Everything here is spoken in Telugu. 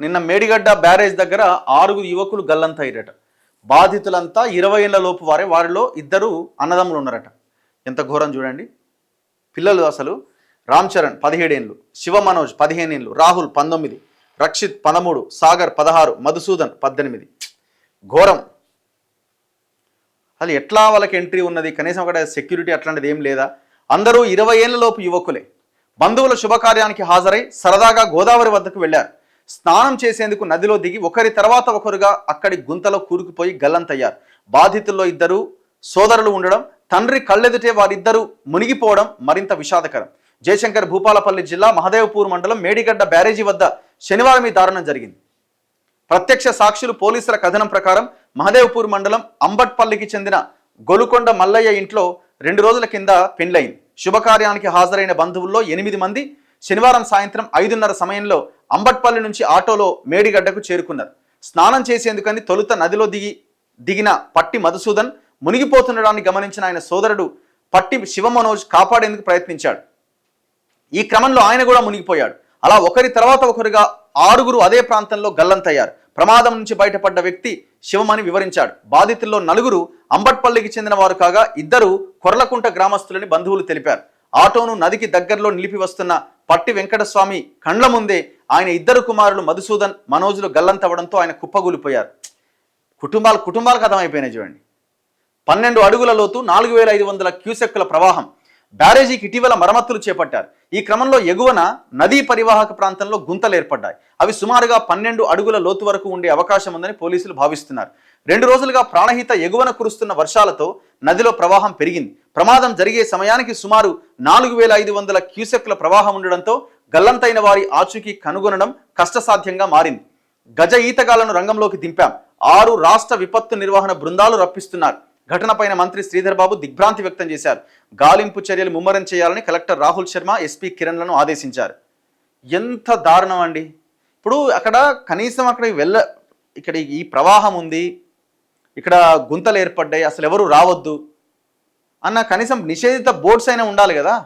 నిన్న మేడిగడ్డ బ్యారేజ్ దగ్గర 6 యువకులు గల్లంతయ్యారట. బాధితులంతా 20 ఏళ్ల లోపు వారే, వారిలో 2 అన్నదమ్ములు ఉన్నారట. ఎంత ఘోరం చూడండి. పిల్లలు అసలు రామ్ చరణ్ 17 ఏళ్ళు, శివ మనోజ్ 15 ఏళ్ళు, రాహుల్ 19, రక్షిత్ 13, సాగర్ 16, మధుసూదన్ 18. ఘోరం. అసలు ఎట్లా వాళ్ళకి ఎంట్రీ ఉన్నది? కనీసం అక్కడ సెక్యూరిటీ అట్లాంటిది ఏం లేదా? అందరూ 20 ఏళ్ల లోపు యువకులే. బంధువుల శుభకార్యానికి హాజరై సరదాగా గోదావరి వద్దకు వెళ్లారు. స్నానం చేసేందుకు నదిలో దిగి ఒకరి తర్వాత ఒకరుగా అక్కడి గుంతలో కూరుకుపోయి గల్లంతయ్యారు. బాధితుల్లో 2 సోదరులు ఉండడం, తండ్రి కళ్ళెదుటే వారిద్దరూ మునిగిపోవడం మరింత విషాదకరం. జయశంకర్ భూపాలపల్లి జిల్లా మహదేవ్పూర్ మండలం మేడిగడ్డ బ్యారేజీ వద్ద శనివారం ఈ దారుణం జరిగింది. ప్రత్యక్ష సాక్షులు పోలీసుల కథనం ప్రకారం మహదేవ్పూర్ మండలం అంబట్పల్లికి చెందిన గొలుకొండ మల్లయ్య ఇంట్లో 2 రోజుల కింద పెండ్లైంది. శుభకార్యానికి హాజరైన బంధువుల్లో 8 మంది శనివారం సాయంత్రం 5:30 సమయంలో అంబట్పల్లి నుంచి ఆటోలో మేడిగడ్డకు చేరుకున్నారు. స్నానం చేసేందుకని తొలుత నదిలో దిగిన పట్టి మధుసూదన్ మునిగిపోతుండడాన్ని గమనించిన ఆయన సోదరుడు పట్టి శివమనోజ్ కాపాడేందుకు ప్రయత్నించాడు. ఈ క్రమంలో ఆయన కూడా మునిగిపోయాడు. అలా ఒకరి తర్వాత ఒకరుగా 6 అదే ప్రాంతంలో గల్లంతయ్యారు. ప్రమాదం నుంచి బయటపడ్డ వ్యక్తి శివమని వివరించాడు. బాధితుల్లో 4 అంబట్పల్లికి చెందిన వారు కాగా 2 కొర్లకుంట గ్రామస్తులని బంధువులు తెలిపారు. ఆటోను నదికి దగ్గరలో నిలిపి వస్తున్న పట్టి వెంకటస్వామి కండ్ల ముందే ఆయన 2 కుమారులు మధుసూదన్, మనోజులు గల్లంతవడంతో ఆయన కుప్పగూలిపోయారు. కుటుంబాలకు అర్థమైపోయినాయి చూడండి. 12 అడుగుల లోతు, 4500 క్యూసెక్కుల ప్రవాహం. బ్యారేజీకి ఇటీవల మరమ్మతులు చేపట్టారు. ఈ క్రమంలో ఎగువన నదీ పరివాహక ప్రాంతంలో గుంతలు ఏర్పడ్డాయి. అవి సుమారుగా 12 అడుగుల లోతు వరకు ఉండే అవకాశం ఉందని పోలీసులు భావిస్తున్నారు. 2 రోజులుగా ప్రాణహిత ఎగువన కురుస్తున్న వర్షాలతో నదిలో ప్రవాహం పెరిగింది. ప్రమాదం జరిగే సమయానికి సుమారు 4500 క్యూసెక్కుల ప్రవాహం ఉండడంతో గల్లంతైన వారి ఆచూకీ కనుగొనడం కష్టసాధ్యంగా మారింది. గజ ఈతగాళ్లను రంగంలోకి దింపాం. 6 రాష్ట్ర విపత్తు నిర్వహణ బృందాలు రప్పిస్తున్నారు. ఘటనపైన మంత్రి శ్రీధర్ బాబు దిగ్భ్రాంతి వ్యక్తం చేశారు. గాలింపు చర్యలు ముమ్మరం చేయాలని కలెక్టర్ రాహుల్ శర్మ, ఎస్పీ కిరణ్లను ఆదేశించారు. ఎంత దారుణం అండి. ఇప్పుడు అక్కడ కనీసం ఇక్కడ ఈ ప్రవాహం ఉంది, ఇక్కడ గుంతలు ఏర్పడ్డాయి, అసలు ఎవరు రావద్దు అన్న కనీసం నిషేధిత బోర్డ్స్ అయినా ఉండాలి కదా.